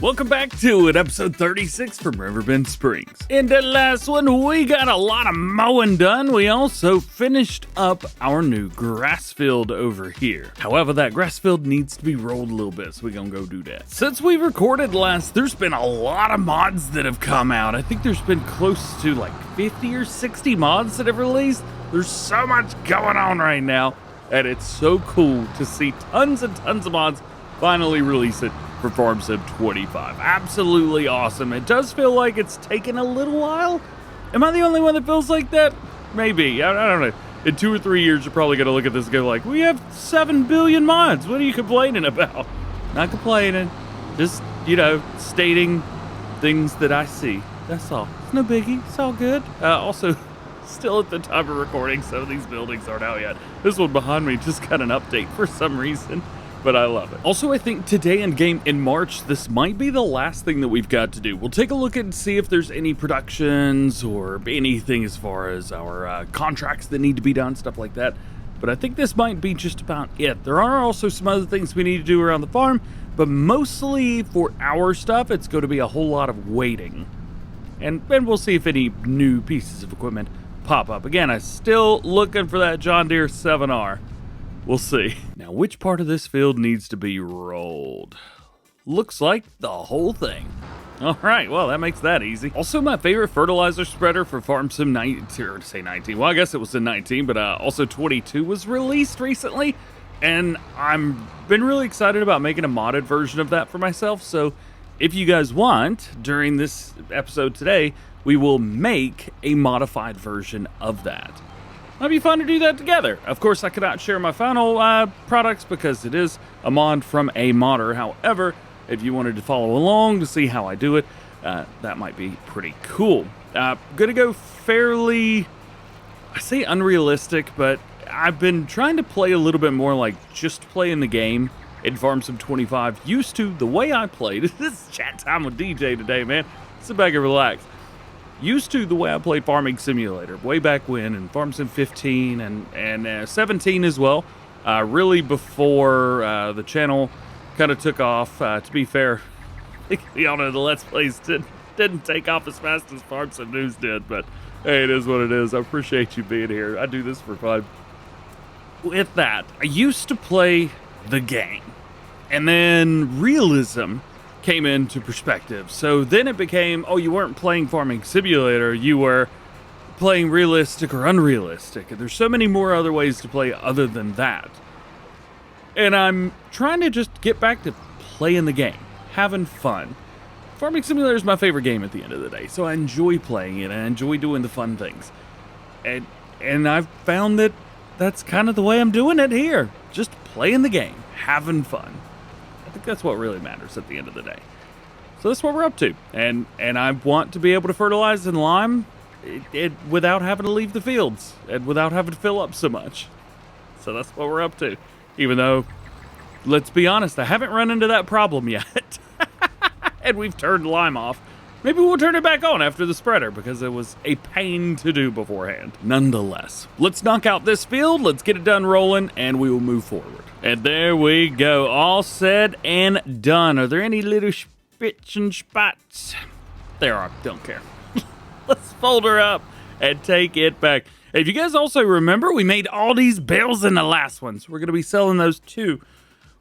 Welcome back to it, episode 36 from Riverbend Springs. In the last one, we got a lot of mowing done. We also finished up our new grass field over here. However, that grass field needs to be rolled a little bit, so we're gonna go do that. Since we recorded last, there's been a lot of mods that have come out. I think there's been close to like 50 or 60 mods that have released. There's so much going on right now, and it's so cool to see tons and tons of mods finally release it for Farm Sim 25. Absolutely awesome. It does feel like it's taken a little while. Am I the only one that feels like that? Maybe. I don't know. In 2 or 3 years, you're probably going to look at this and go like, we have 7 billion mods. What are you complaining about? Not complaining. Just, stating things that I see. That's all. It's no biggie. It's all good. Also, still at the time of recording, some of these buildings aren't out yet. This one behind me just got an update for some reason. But I love it. Also, I think today in game in March, this might be the last thing that we've got to do. We'll take a look and see if there's any productions or anything as far as our contracts that need to be done, stuff like that. But I think this might be just about it. There are also some other things we need to do around the farm, but mostly for our stuff, it's going to be a whole lot of waiting. And we'll see if any new pieces of equipment pop up. Again, I'm still looking for that John Deere 7R. We'll see. Now, which part of this field needs to be rolled? Looks like the whole thing. All right, well, that makes that easy. Also, my favorite fertilizer spreader for Farm Sim 19, or to say 19, well, I guess it was in 19, but also 22 was released recently, and I'm been really excited about making a modded version of that for myself, so if you guys want, during this episode today, we will make a modified version of that. Might be fun to do that together. Of course, I cannot share my final products because it is a mod from a modder. However, if you wanted to follow along to see how I do it, that might be pretty cool. Gonna go fairly, I say unrealistic, but I've been trying to play a little bit more like just playing the game in Farm Sim 25. Used to, the way I played, this is chat time with DJ today, man. Sit back and relax. Used to the way I played Farming Simulator way back when, in Farm Sim 15 and 17 as well. Really before the channel kind of took off. To be fair, y'all know the Let's Plays didn't take off as fast as Farm Sim News did, but hey, it is what it is. I appreciate you being here. I do this for fun. With that, I used to play the game, and then realism came into perspective. So then it became, oh, you weren't playing Farming Simulator, you were playing realistic or unrealistic. And there's so many more other ways to play other than that. And I'm trying to just get back to playing the game, having fun. Farming Simulator is my favorite game at the end of the day, so I enjoy playing it, and I enjoy doing the fun things. And I've found that that's kind of the way I'm doing it here. Just playing the game, having fun. I think that's what really matters at the end of the day. So that's what we're up to. And I want to be able to fertilize and lime it without having to leave the fields and without having to fill up so much. So that's what we're up to. Even though, let's be honest, I haven't run into that problem yet. And we've turned lime off. Maybe we'll turn it back on after the spreader because it was a pain to do beforehand. Nonetheless, let's knock out this field, let's get it done rolling, and we will move forward. And there we go, all said and done. Are there any little spits and spots? There are, don't care. Let's fold her up and take it back. If you guys also remember, we made all these bales in the last one, so we're going to be selling those too.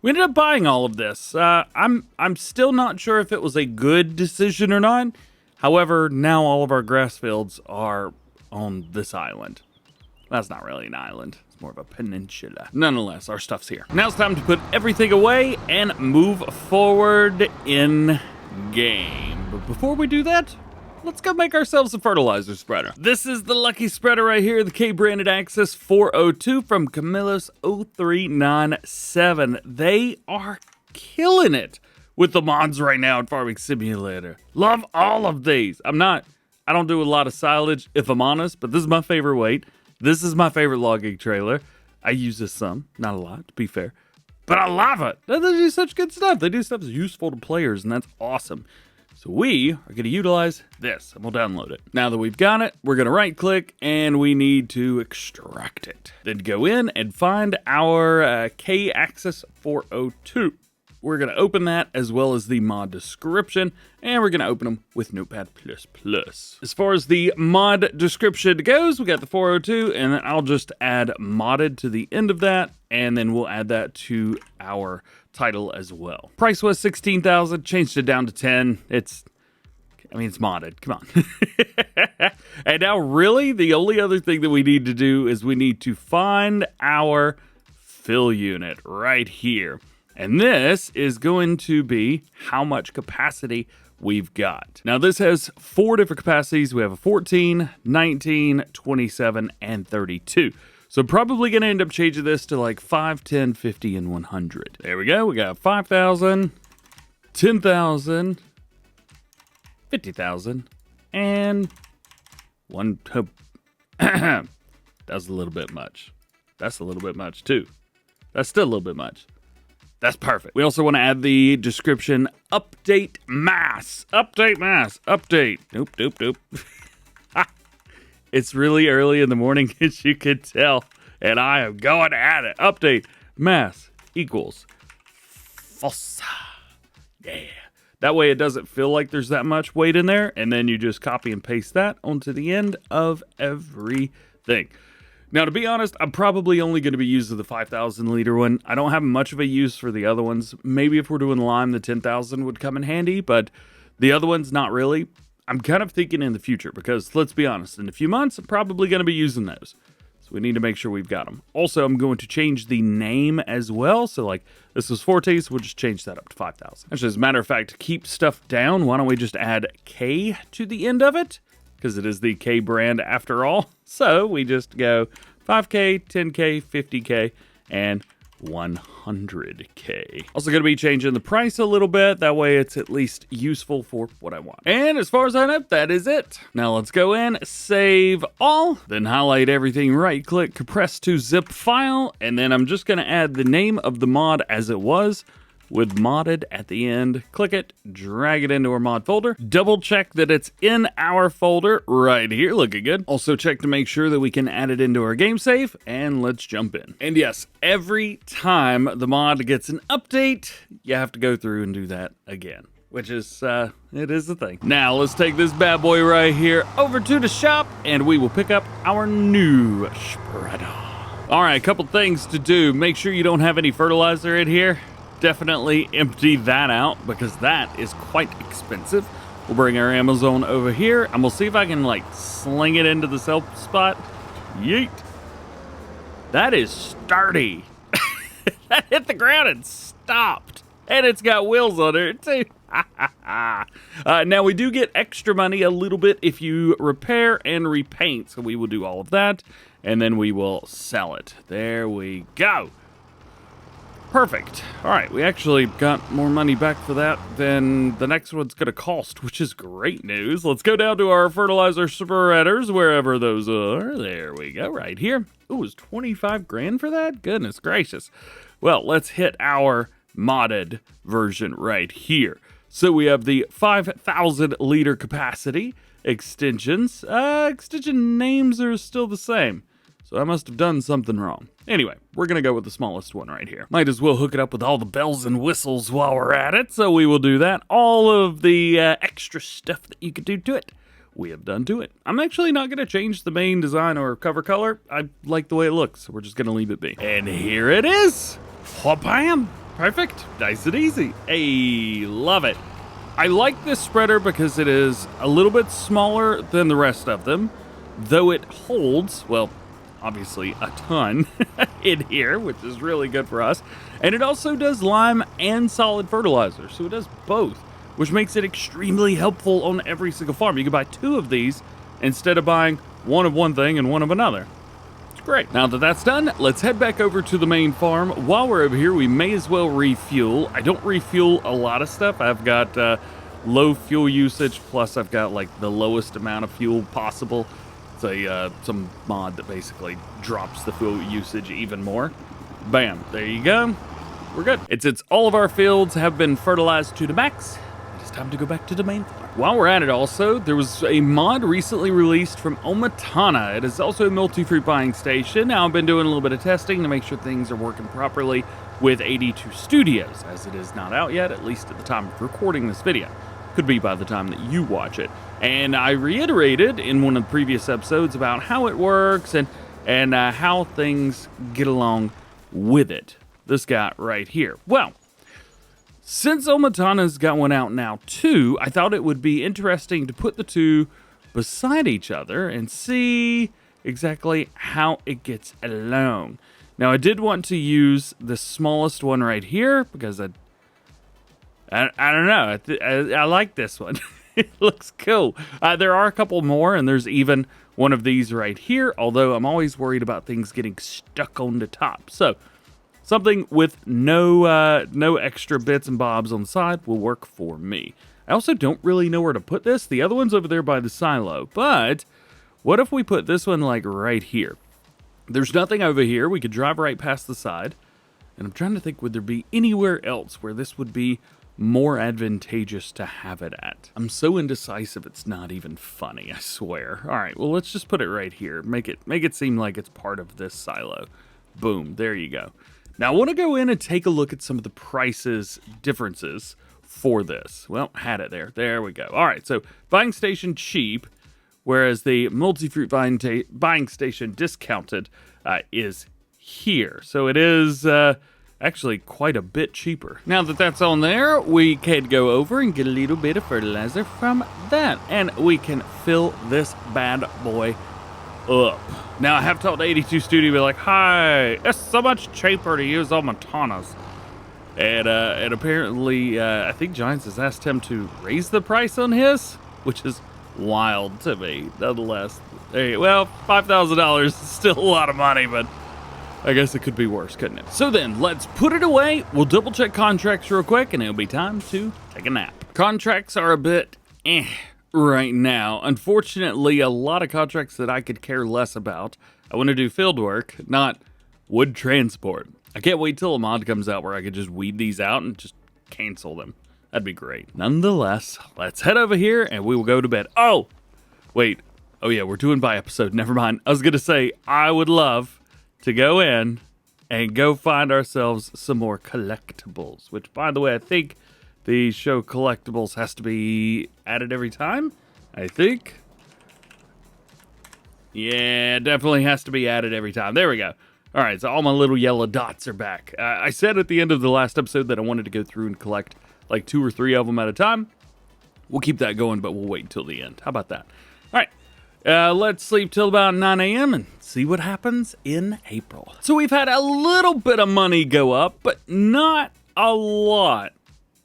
We ended up buying all of this. I'm still not sure if it was a good decision or not. However, now all of our grass fields are on this island. That's not really an island. It's more of a peninsula. Nonetheless, our stuff's here. Now it's time to put everything away and move forward in game. But before we do that, let's go make ourselves a fertilizer spreader. This is the lucky spreader right here, the K-branded Axis 402 from Camillus 0397. They are killing it with the mods right now in Farming Simulator. Love all of these. I don't do a lot of silage, if I'm honest, but this is my favorite weight. This is my favorite logging trailer. I use this some, not a lot, to be fair, but I love it. They do such good stuff. They do stuff that's useful to players, and that's awesome. So we are going to utilize this, and we'll download it. Now that we've got it, we're going to right-click, and we need to extract it. Then go in and find our K-Axis 402. we're going to open that as well as the mod description, and we're going to open them with Notepad++. As far as the mod description goes, we got the 402, and then I'll just add modded to the end of that, and then we'll add that to our title as well. Price was $16,000, changed it down to 10. It's modded. Come on. And now, really, the only other thing that we need to do is we need to find our fill unit right here. And this is going to be how much capacity we've got. Now, this has 4 different capacities. We have a 14, 19, 27, and 32. So probably going to end up changing this to like 5, 10, 50, and 100. There we go. We got 5,000, 10,000, 50,000, and one. That's a little bit much. That's a little bit much too. That's still a little bit much. That's perfect. We also want to add the description update mass. Update mass. Update. Nope. It's really early in the morning, as you can tell, and I am going at it. Update mass equals fossa. Yeah. That way it doesn't feel like there's that much weight in there, and then you just copy and paste that onto the end of everything. Now, to be honest, I'm probably only going to be using the 5,000 liter one. I don't have much of a use for the other ones. Maybe if we're doing lime, the 10,000 would come in handy, but the other ones, not really. I'm kind of thinking in the future because, let's be honest, in a few months, I'm probably going to be using those. So we need to make sure we've got them. Also, I'm going to change the name as well. So, like, this is Forte, so we'll just change that up to 5,000. Actually, as a matter of fact, to keep stuff down, why don't we just add K to the end of it? Because it is the K brand after all. So we just go 5K, 10K, 50K, and 100K. Also going to be changing the price a little bit. That way it's at least useful for what I want. And as far as I know, that is it. Now let's go in, save all, then highlight everything, right click, compress to zip file, and then I'm just going to add the name of the mod as it was, with modded at the end. Click it, drag it into our mod folder. Double check that it's in our folder right here. Looking good. Also check to make sure that we can add it into our game save, and let's jump in. And yes, every time the mod gets an update, you have to go through and do that again, which is, it is the thing. Now let's take this bad boy right here over to the shop, and we will pick up our new spreader. All right, a couple things to do. Make sure you don't have any fertilizer in here. Definitely empty that out because that is quite expensive. We'll bring our Amazon over here and we'll see if I can like sling it into the sell spot. Yeet. That is sturdy. That hit the ground and stopped. And it's got wheels on it too. Now we do get extra money a little bit if you repair and repaint. So we will do all of that and then we will sell it. There we go. Perfect. All right, we actually got more money back for that than the next one's going to cost, which is great news. Let's go down to our fertilizer spreaders, wherever those are. There we go, right here. Ooh, it was 25 grand for that? Goodness gracious. Well, let's hit our modded version right here. So we have the 5,000 liter capacity extensions. Extension names are still the same. So I must have done something wrong. Anyway, we're going to go with the smallest one right here. Might as well hook it up with all the bells and whistles while we're at it. So we will do that. All of the extra stuff that you could do to it, we have done to it. I'm actually not going to change the main design or cover color. I like the way it looks, so we're just going to leave it be. And here it is. Wha-bam. Perfect. Nice and easy. Hey, love it. I like this spreader because it is a little bit smaller than the rest of them, though it holds, well, obviously a ton in here, which is really good for us. And it also does lime and solid fertilizer, so it does both, which makes it extremely helpful on every single farm. You can buy 2 of these instead of buying one of one thing and one of another. It's great. Now that that's done, let's head back over to the main farm. While we're over here, we may as well refuel. I don't refuel a lot of stuff. I've got low fuel usage, plus I've got like the lowest amount of fuel possible. It's some mod that basically drops the fuel usage even more. Bam, there you go. We're good. Since all of our fields have been fertilized to the max, it is time to go back to the main farm. While we're at it also, there was a mod recently released from Omatana. It is also a multi-fruit buying station. Now I've been doing a little bit of testing to make sure things are working properly with 82 Studios, as it is not out yet, at least at the time of recording this video. Could be by the time that you watch it. And I reiterated in one of the previous episodes about how it works and how things get along with it. This guy right here. Well, since Omatana's got one out now too, I thought it would be interesting to put the two beside each other and see exactly how it gets along. Now, I did want to use the smallest one right here because I don't know. I like this one. It looks cool. There are a couple more, and there's even one of these right here, although I'm always worried about things getting stuck on the top. So, something with no extra bits and bobs on the side will work for me. I also don't really know where to put this. The other one's over there by the silo, but what if we put this one like right here? There's nothing over here. We could drive right past the side, and I'm trying to think, would there be anywhere else where this would be more advantageous to have it at? I'm so indecisive it's not even funny, I swear. All right, well, let's just put it right here. Make it seem like it's part of this silo. Boom, there you go. Now, I want to go in and take a look at some of the prices differences for this. Well, had it there. There we go. All right, so buying station cheap, whereas the multi-fruit buying station discounted is here. So it is actually quite a bit cheaper. Now that that's on there, we can go over and get a little bit of fertilizer from that, and we can fill this bad boy up. Now, I have told 82 Studio, be like, hi, it's so much cheaper to use Omatana's. And apparently, I think Giants has asked him to raise the price on his, which is wild to me, nonetheless. Hey, well, $5,000 is still a lot of money, but I guess it could be worse, couldn't it? So then, let's put it away. We'll double check contracts real quick, and it'll be time to take a nap. Contracts are a bit right now. Unfortunately, a lot of contracts that I could care less about. I want to do field work, not wood transport. I can't wait till a mod comes out where I could just weed these out and just cancel them. That'd be great. Nonetheless, let's head over here and we will go to bed. Oh, wait. Oh yeah, we're doing by episode. Never mind. I was going to say, I would love to go in and go find ourselves some more collectibles, which, by the way, I think the show Collectibles has to be added every time, I think. Yeah, definitely has to be added every time. There we go. All right, so all my little yellow dots are back. I said at the end of the last episode that I wanted to go through and collect like 2 or 3 of them at a time. We'll keep that going, but we'll wait until the end. How about that? All right, let's sleep till about 9 a.m. and see what happens in April. So we've had a little bit of money go up, but not a lot,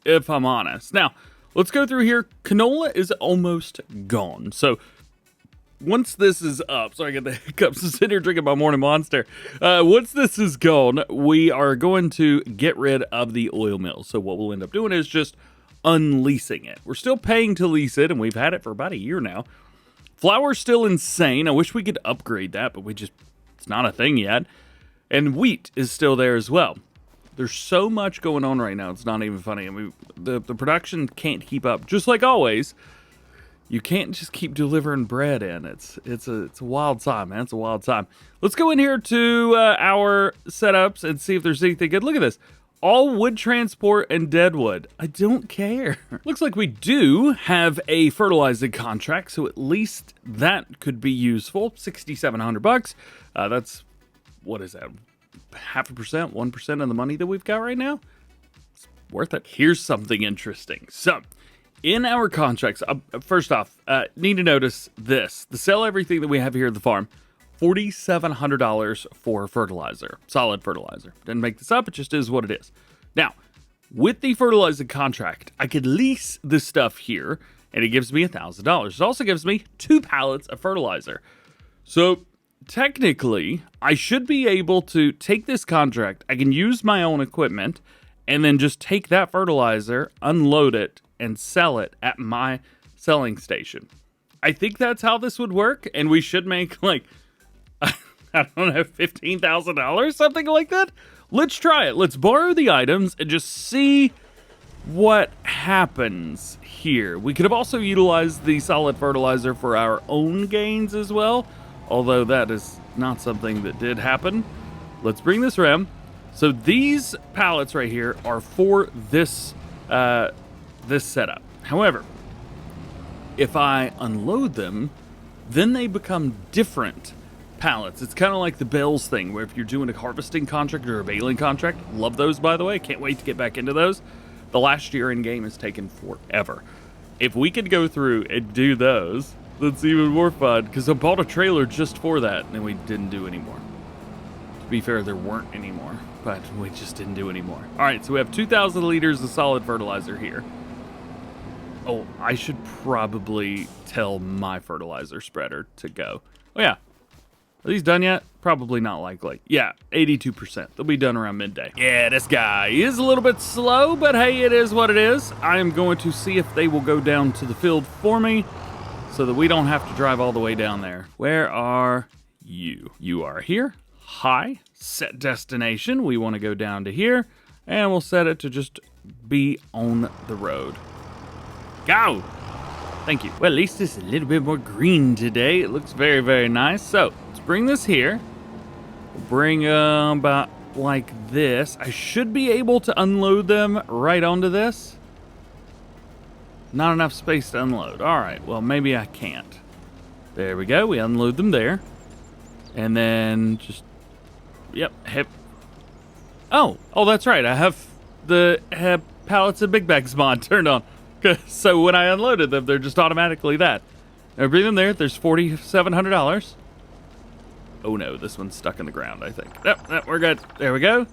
if I'm honest. Now, let's go through here. Canola is almost gone. So once this is up, so I get the hiccups to sit here drinking my morning monster. Once this is gone, we are going to get rid of the oil mill. So what we'll end up doing is just unleasing it. We're still paying to lease it, and we've had it for about a year now. Flour's still insane. I wish we could upgrade that, but it's not a thing yet. And wheat is still there as well. There's so much going on right now, it's not even funny. I mean, the production can't keep up. Just like always, you can't just keep delivering bread in. It's a wild time, man. It's a wild time. Let's go in here to our setups and see if there's anything good. Look at this. All wood transport and deadwood. I don't care. Looks like we do have a fertilizing contract, so at least that could be useful. $6,700. That's, what is that? 0.5%, 1% of the money that we've got right now? It's worth it. Here's something interesting. So, in our contracts, first off, need to notice this. The sell everything that we have here at the farm, $4,700 for fertilizer, solid fertilizer. Didn't make this up, it just is what it is. Now, with the fertilizer contract, I could lease this stuff here, and it gives me $1,000. It also gives me 2 pallets of fertilizer. So, technically, I should be able to take this contract, I can use my own equipment, and then just take that fertilizer, unload it, and sell it at my selling station. I think that's how this would work, and we should make like, I don't know, $15,000, something like that. Let's try it. Let's borrow the items and just see what happens here. We could have also utilized the solid fertilizer for our own gains as well, although that is not something that did happen. Let's bring this around. So these pallets right here are for this this setup. However, if I unload them, then they become different pallets. It's kind of like the bales thing, where if you're doing a harvesting contract or a baling contract, love those, by the way. Can't wait to get back into those. The last year in game has taken forever. If we could go through and do those, that's even more fun, because I bought a trailer just for that, and we didn't do anymore. To be fair, there weren't anymore, but we just didn't do anymore. All right, so we have 2,000 liters of solid fertilizer here. Oh, I should probably tell my fertilizer spreader to go. Oh, yeah. Are these done yet? Probably not likely. Yeah, 82%. They'll be done around midday. Yeah, this guy is a little bit slow, but hey, it is what it is. I am going to see if they will go down to the field for me so that we don't have to drive all the way down there. Where are you? You are here. Hi. Set destination. We want to go down to here, and we'll set it to just be on the road. Go! Thank you. Well, at least it's a little bit more green today. It looks very, very nice. So, let's bring this here. We'll bring about like this. I should be able to unload them right onto this. Not enough space to unload. All right, well, maybe I can't. There we go. We unload them there. And then just, yep, hip. Oh, that's right. I have the pallets of big bags mod turned on. So when I unloaded them, they're just automatically that. Now bring them there. There's $4,700. Oh no, this one's stuck in the ground, I think. Yep, we're good. There we go.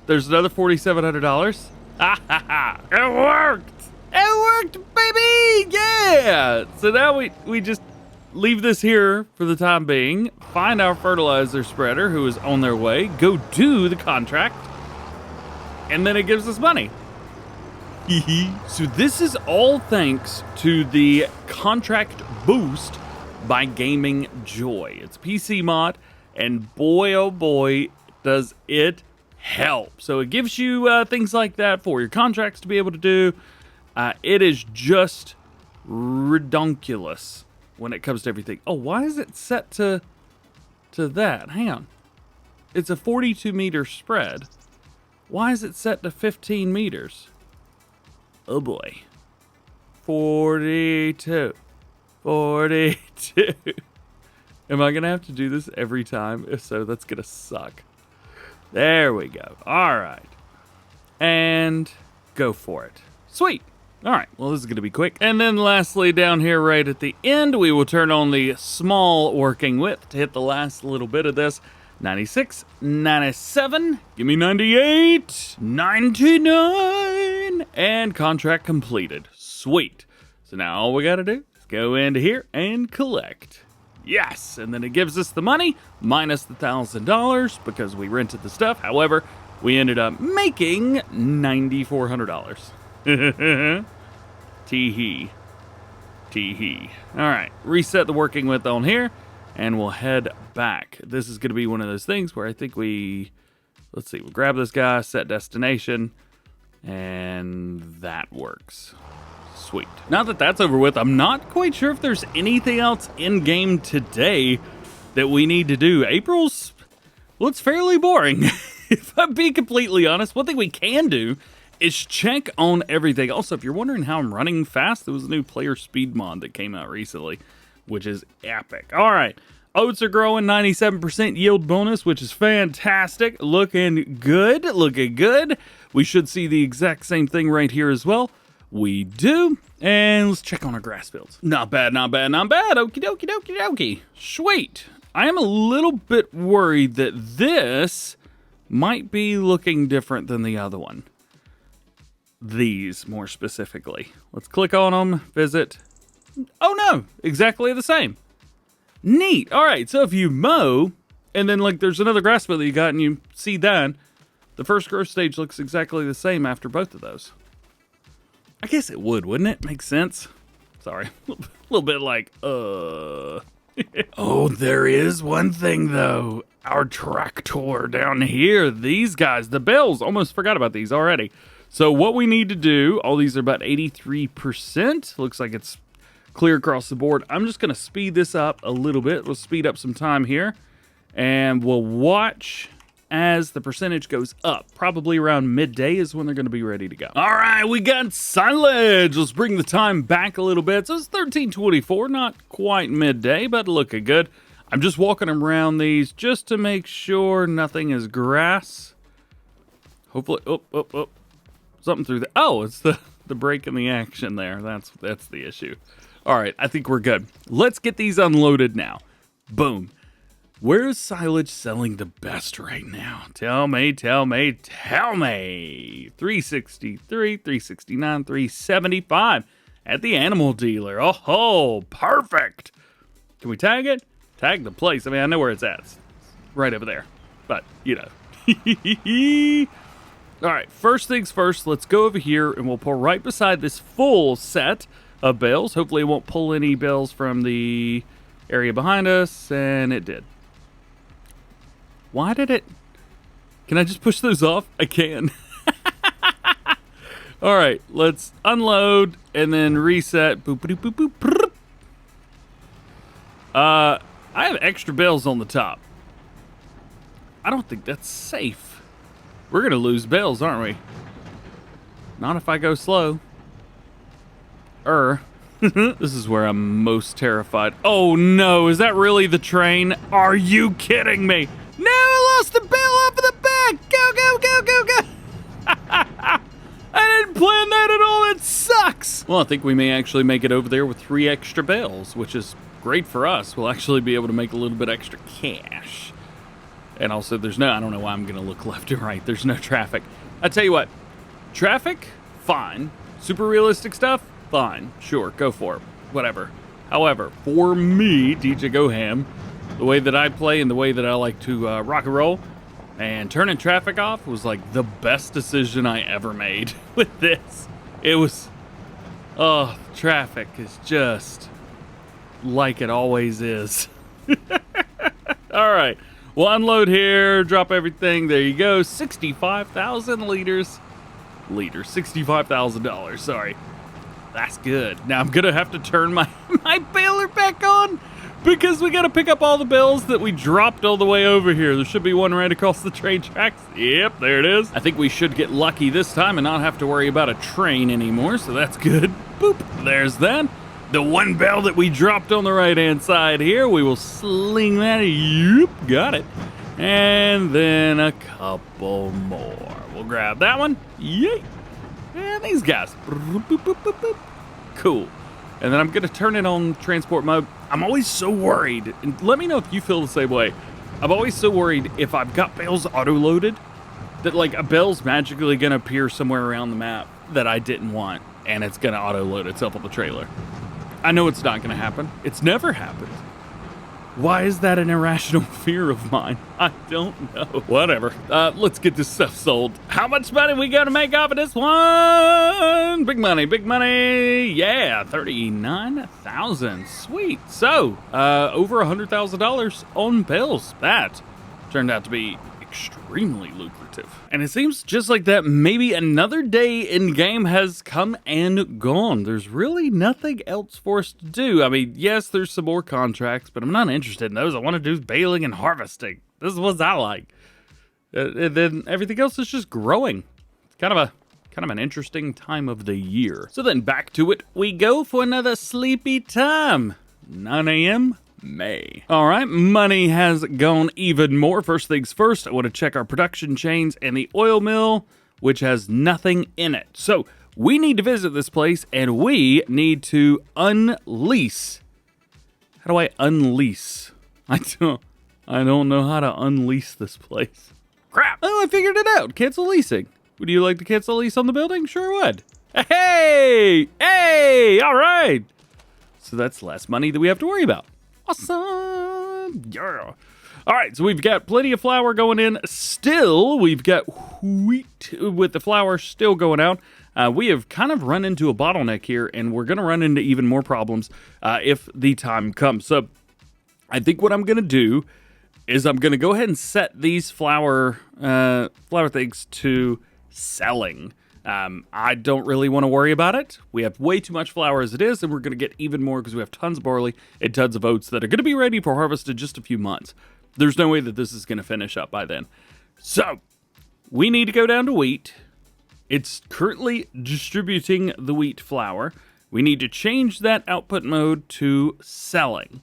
There's another $4,700. Ha ha ha! It worked! It worked, baby! Yeah! So now we just leave this here for the time being. Find our fertilizer spreader who is on their way. Go do the contract. And then it gives us money. So this is all thanks to the contract boost by Gaming Joy. It's a PC mod, and boy, oh boy, does it help. So it gives you things like that for your contracts to be able to do. It is just redonkulous when it comes to everything. Oh, why is it set to that? Hang on. It's a 42 meter spread. Why is it set to 15 meters? Oh boy. 42. 42. Am I going to have to do this every time? If so, that's going to suck. There we go. All right. And go for it. Sweet. All right. Well, this is going to be quick. And then lastly, down here right at the end, we will turn on the small working width to hit the last little bit of this. 96, 97, give me 98, 99, and contract completed. Sweet. So now all we gotta do is go into here and collect. Yes, and then it gives us the money, minus the $1,000 because we rented the stuff. However, we ended up making $9,400. Tee-hee. Tee-hee. All right, reset the working width on here. And we'll head back. This is going to be one of those things where I think let's see, we'll grab this guy, set destination, and that works. Sweet. Now that that's over with, I'm not quite sure if there's anything else in-game today that we need to do. April's, well, it's fairly boring. If I'm being completely honest, one thing we can do is check on everything. Also, if you're wondering how I'm running fast, there was a new player speed mod that came out recently, which is epic. All right, oats are growing, 97% yield bonus, which is fantastic. Looking good, looking good. We should see the exact same thing right here as well. We do. And let's check on our grass fields. Not bad, not bad, not bad. Okie dokie dokie dokie. Sweet. I am a little bit worried that this might be looking different than the other one. These, more specifically. Let's click on them, visit. Oh no, exactly the same. Neat. All right, so if you mow, and then like there's another grass field that you got and you see that, the first growth stage looks exactly the same after both of those. I guess it would, wouldn't it? Makes sense. Sorry, a little bit like, Oh, there is one thing though. Our tractor down here, these guys, the bales, almost forgot about these already. So what we need to do, all these are about 83%. Looks like it's clear across the board. I'm just going to speed this up a little bit. We'll speed up some time here. And we'll watch as the percentage goes up. Probably around midday is when they're going to be ready to go. All right, we got silage. Let's bring the time back a little bit. So it's 13:24, not quite midday, but looking good. I'm just walking around these just to make sure nothing is grass. Hopefully, oh, something through the, oh, it's the break in the action there. That's the issue. All right, I think we're good. Let's get these unloaded now. Boom. Where is silage selling the best right now? Tell me. 363, 369, 375 at the animal dealer. Oh, perfect. Can we tag it? Tag the place. I mean, I know where it's at. It's right over there. But, you know. All right, first things first, let's go over here and we'll pull right beside this full set of bales. Hopefully it won't pull any bales from the area behind us, and it did. Why did it? Can I just push those off? I can. All right, let's unload and then reset. Boop, boop, boop, boop, boop. I have extra bales on the top. I don't think that's safe. We're going to lose bales, aren't we? Not if I go slow. This is where I'm most terrified. Oh no, is that really the train? Are you kidding me? No, I lost the bale off of the back. Go, go, go, go, go. I didn't plan that at all. It sucks. Well, I think we may actually make it over there with 3 extra bales, which is great for us. We'll actually be able to make a little bit extra cash. And also, there's no, I don't know why I'm going to look left and right. There's no traffic. I tell you what, traffic, fine. Super realistic stuff, fine. Sure, go for it. Whatever. However, for me, DjGoHam, the way that I play and the way that I like to rock and roll, and turning traffic off was like the best decision I ever made with this. It was, traffic is just like it always is. All right. We'll unload here, drop everything. There you go. 65,000 liters. $65,000. Sorry. That's good. Now I'm going to have to turn my baler back on because we got to pick up all the bales that we dropped all the way over here. There should be one right across the train tracks. Yep, there it is. I think we should get lucky this time and not have to worry about a train anymore, so that's good. Boop. There's that. The one bale that we dropped on the right-hand side here, we will sling that. Yep, got it. And then a couple more. We'll grab that one. Yay. And these guys. Boop, boop, boop, boop, boop. Cool. And then I'm going to turn it on transport mode. I'm always so worried. And let me know if you feel the same way. I'm always so worried if I've got bales auto-loaded that like a bale's magically going to appear somewhere around the map that I didn't want. And it's going to auto-load itself on the trailer. I know it's not going to happen. It's never happened. Why is that an irrational fear of mine? I don't know. Whatever. Let's get this stuff sold. How much money we gonna make off of this one? Big money, big money. Yeah, 39,000. Sweet. So, over $100,000 on bales. That turned out to be extremely lucrative. And it seems just like that, maybe another day in game has come and gone. There's really nothing else for us to do. I mean, yes, there's some more contracts, but I'm not interested in those. I want to do baling and harvesting. This is what I like. And then everything else is just growing. It's kind of an interesting time of the year. So then back to it we go for another sleepy time. 9 a.m. May. All right, money has gone even more. First things first, I want to check our production chains and the oil mill, which has nothing in it. So we need to visit this place and we need to unlease. How do I unlease? I don't know how to unlease this place. Crap. Oh, I figured it out. Cancel leasing. Would you like to cancel lease on the building? Sure would. Hey! Hey! All right. So that's less money that we have to worry about. Awesome. Yeah. All right, so we've got plenty of flour going in. Still, we've got wheat with the flour still going out. We have kind of run into a bottleneck here, and we're going to run into even more problems if the time comes. So I think what I'm going to do is I'm going to go ahead and set these flour things to selling. I don't really want to worry about it. We have way too much flour as it is, and we're going to get even more because we have tons of barley and tons of oats that are going to be ready for harvest in just a few months. There's no way that this is going to finish up by then. So, we need to go down to wheat. It's currently distributing the wheat flour. We need to change that output mode to selling.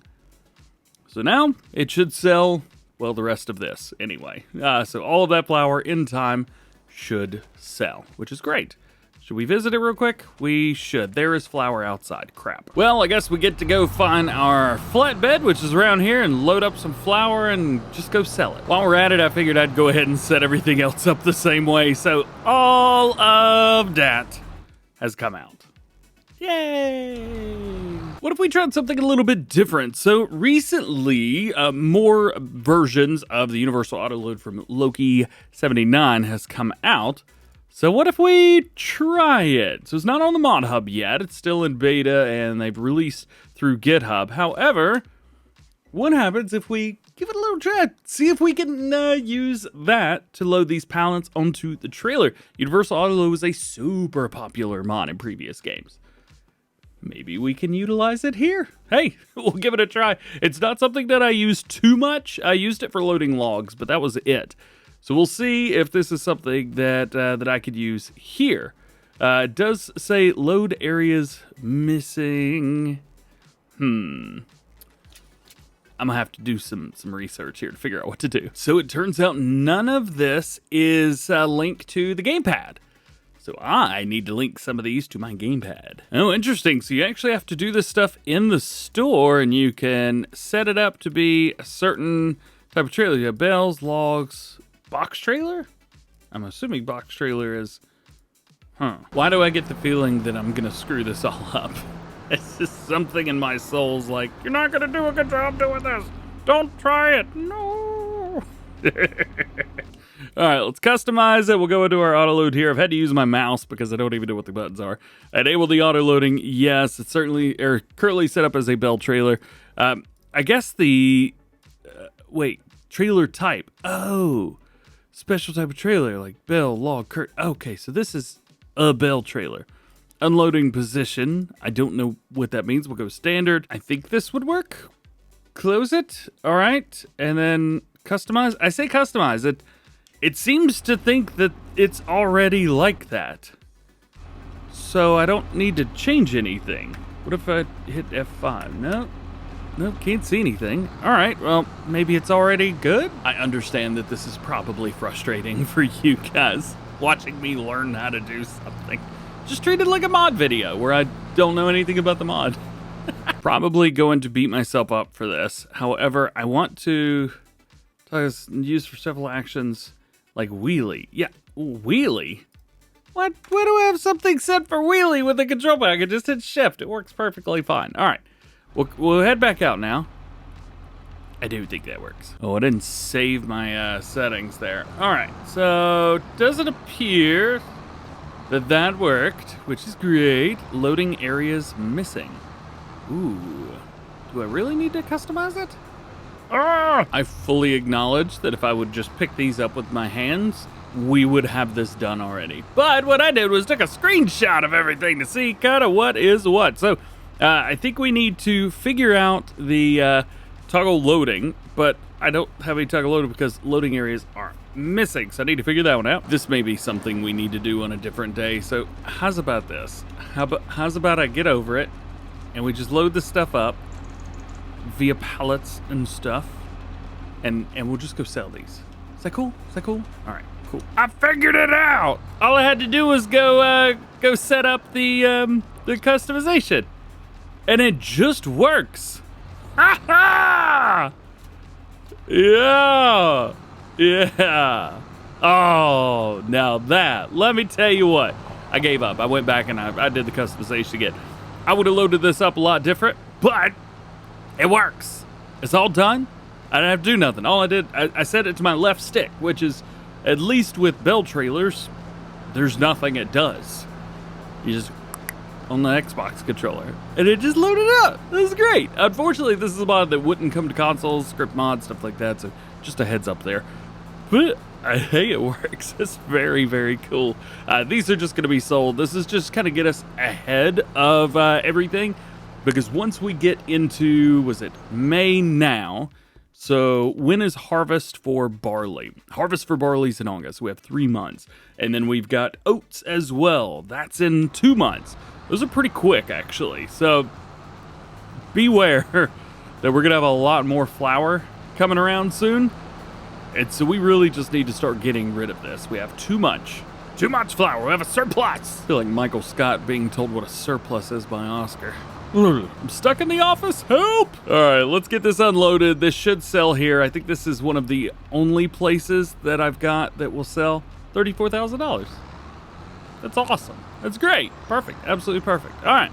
So now it should sell, well, the rest of this anyway. So all of that flour in time should sell, which is great. Should we visit it real quick? We should. There is flour outside. Crap. Well, I guess we get to go find our flatbed, which is around here, and load up some flour and just go sell it. While we're at it, I figured I'd go ahead and set everything else up the same way. So all of that has come out. Yay! What if we tried something a little bit different? So recently, more versions of the Universal Autoload from Loki 79 has come out. So what if we try it? So it's not on the Mod Hub yet. It's still in beta, and they've released through GitHub. However, what happens if we give it a little try? See if we can use that to load these pallets onto the trailer. Universal Autoload was a super popular mod in previous games. Maybe we can utilize it here. Hey, we'll give it a try. It's not something that I use too much. I used it for loading logs, but that was it. So we'll see if this is something that that I could use here. It does say load areas missing. I'm gonna have to do some research here to figure out what to do. So it turns out none of this is linked to the gamepad. So I need to link some of these to my gamepad. Oh, interesting. So you actually have to do this stuff in the store, and you can set it up to be a certain type of trailer. You have bales, logs, box trailer? I'm assuming box trailer is... Why do I get the feeling that I'm gonna screw this all up? It's just something in my soul's like, you're not gonna do a good job doing this. Don't try it. No. All right, let's customize it. We'll go into our auto load here. I've had to use my mouse because I don't even know what the buttons are. Enable the auto loading. Yes, it's currently set up as a bale trailer. I guess the trailer type. Oh, special type of trailer like bale, log, cart. Okay, so this is a bale trailer. Unloading position. I don't know what that means. We'll go standard. I think this would work. Close it. All right, and then customize. I say customize it. It seems to think that it's already like that. So I don't need to change anything. What if I hit F5? No, can't see anything. All right, well, maybe it's already good. I understand that this is probably frustrating for you guys, watching me learn how to do something. Just treat it like a mod video where I don't know anything about the mod. Probably going to beat myself up for this. However, I want to use for several actions. Like wheelie. Yeah, wheelie? What? Why do I have something set for wheelie with the control pad? I can just hit shift. It works perfectly fine. All right. We'll head back out now. I do think that works. Oh, I didn't save my settings there. All right. So, does it appear that worked, which is great. Loading areas missing. Ooh. Do I really need to customize it? I fully acknowledge that if I would just pick these up with my hands, we would have this done already. But what I did was took a screenshot of everything to see kind of what is what. So I think we need to figure out the toggle loading, but I don't have any toggle loading because loading areas are missing. So I need to figure that one out. This may be something we need to do on a different day. So how's about this? How's about I get over it and we just load this stuff up via pallets and stuff, and we'll just go sell these. Is that cool? All right, cool. I figured it out. All I had to do was go set up the customization, and it just works. Ha ha! Yeah. Oh, now that. Let me tell you what. I gave up. I went back and I did the customization again. I would have loaded this up a lot different, but it works. It's all done. I didn't have to do nothing. All I did, I set it to my left stick, which is, at least with bale trailers, there's nothing it does. You just, on the Xbox controller, and it just loaded up. This is great. Unfortunately, this is a mod that wouldn't come to consoles, script mod, stuff like that, so just a heads up there. But hey, it works. It's very, very cool. These are just going to be sold. This is just kind of get us ahead of everything. Because once we get into, was it May now, So when is harvest for barley? Harvest for barley is in August. We have 3 months. And then we've got oats as well. That's in 2 months. Those are pretty quick, actually. So beware that we're going to have a lot more flour coming around soon. And so we really just need to start getting rid of this. We have too much flour. We have a surplus. I feel like Michael Scott being told what a surplus is by Oscar. I'm stuck in the office. Help! All right, let's get this unloaded. This should sell here. I think this is one of the only places that I've got that will sell $34,000. That's awesome. That's great. Perfect. Absolutely perfect. All right.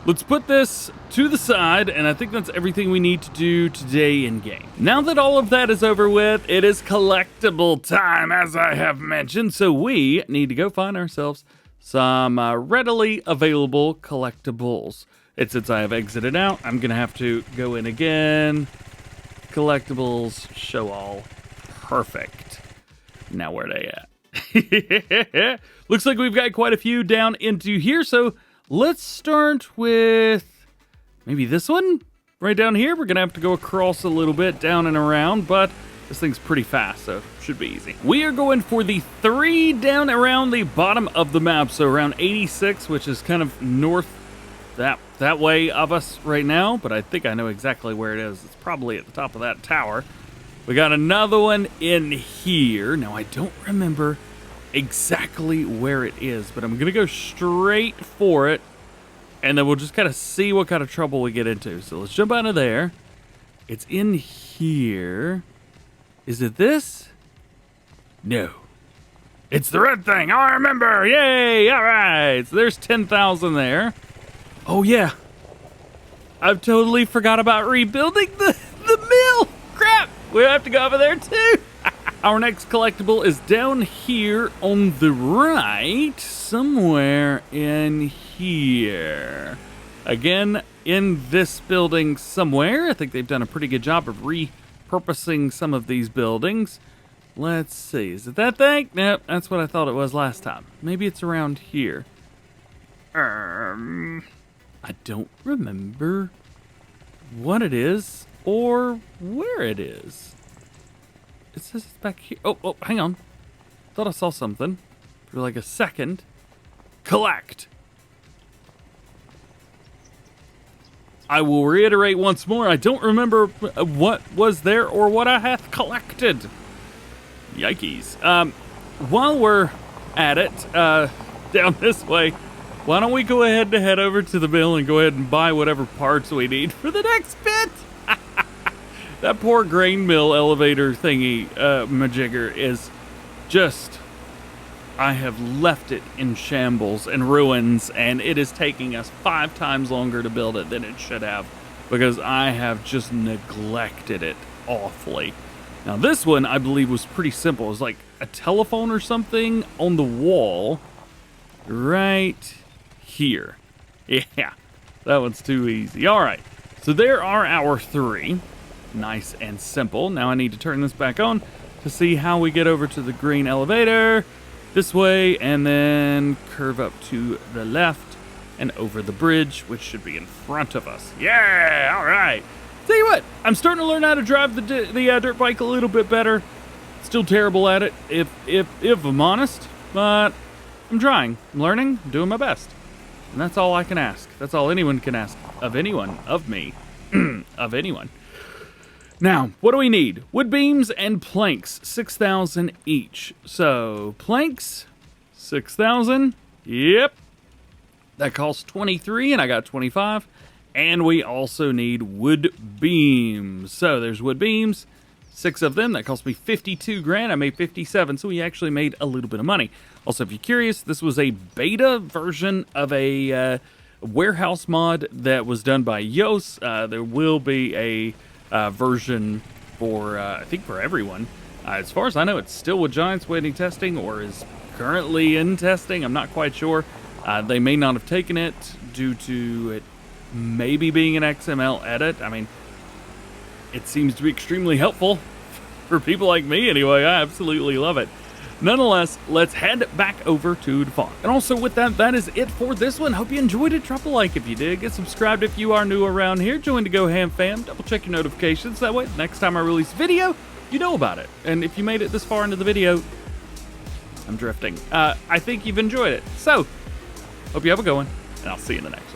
Let's put this to the side, and I think that's everything we need to do today in game. Now that all of that is over with, it is collectible time, as I have mentioned, so we need to go find ourselves some readily available collectibles. And since I have exited out, I'm going to have to go in again. Collectibles, show all. Perfect. Now where are they at? Looks like we've got quite a few down into here, so let's start with maybe this one right down here. We're going to have to go across a little bit, down and around, but this thing's pretty fast, so should be easy. We are going for the 3 down around the bottom of the map, so around 86, which is kind of north that way of us right now, but I think I know exactly where it is. It's probably at the top of that tower. We got another one in here. Now, I don't remember exactly where it is, but I'm going to go straight for it, and then we'll just kind of see what kind of trouble we get into. So let's jump out of there. It's in here. Is it this? No. It's the red thing. Oh, I remember. Yay. All right. So there's 10,000 there. Oh, yeah. I've totally forgot about rebuilding the mill. Crap. We have to go over there, too. Our next collectible is down here on the right, somewhere in here. Again, in this building somewhere. I think they've done a pretty good job of repurposing some of these buildings. Let's see. Is it that thing? Nope, that's what I thought it was last time. Maybe it's around here. I don't remember what it is or where it is. It says it's back here. Oh, hang on. Thought I saw something for like a second. Collect. I will reiterate once more. I don't remember what was there or what I have collected. Yikes. While we're at it, down this way, why don't we go ahead and head over to the mill and go ahead and buy whatever parts we need for the next bit? That poor grain mill elevator thingy, majigger, is just... I have left it in shambles and ruins, and it is taking us 5 times longer to build it than it should have, because I have just neglected it awfully. Now this one, I believe, was pretty simple. It was like a telephone or something on the wall right here. Yeah, that one's too easy. All right, so there are our 3. Nice and simple. Now I need to turn this back on to see how we get over to the green elevator. This way, and then curve up to the left and over the bridge, which should be in front of us. Yeah, all right. Tell you what, I'm starting to learn how to drive the dirt bike a little bit better. Still terrible at it, if I'm honest, but I'm trying. I'm learning, I'm doing my best. And that's all I can ask. That's all anyone can ask of anyone, of me, of anyone. Now, what do we need? Wood beams and planks, 6,000 each. So, planks, 6,000. Yep. That costs 23, and I got 25. And we also need wood beams. So, there's wood beams, 6 of them. That cost me 52 grand. I made 57, so we actually made a little bit of money. Also, if you're curious, this was a beta version of a warehouse mod that was done by Yos. There will be a version for, I think, for everyone. As far as I know, it's still with Giants waiting testing, or is currently in testing. I'm not quite sure. They may not have taken it due to it maybe being an XML edit. I mean, it seems to be extremely helpful for people like me anyway. I absolutely love it. Nonetheless, let's head back over to the farm. And also with that, that is it for this one. Hope you enjoyed it. Drop a like if you did. Get subscribed if you are new around here. Join the DjGoHam fam. Double check your notifications. That way, next time I release a video, you know about it. And if you made it this far into the video, I'm drifting. I think you've enjoyed it. So, hope you have a good one, and I'll see you in the next.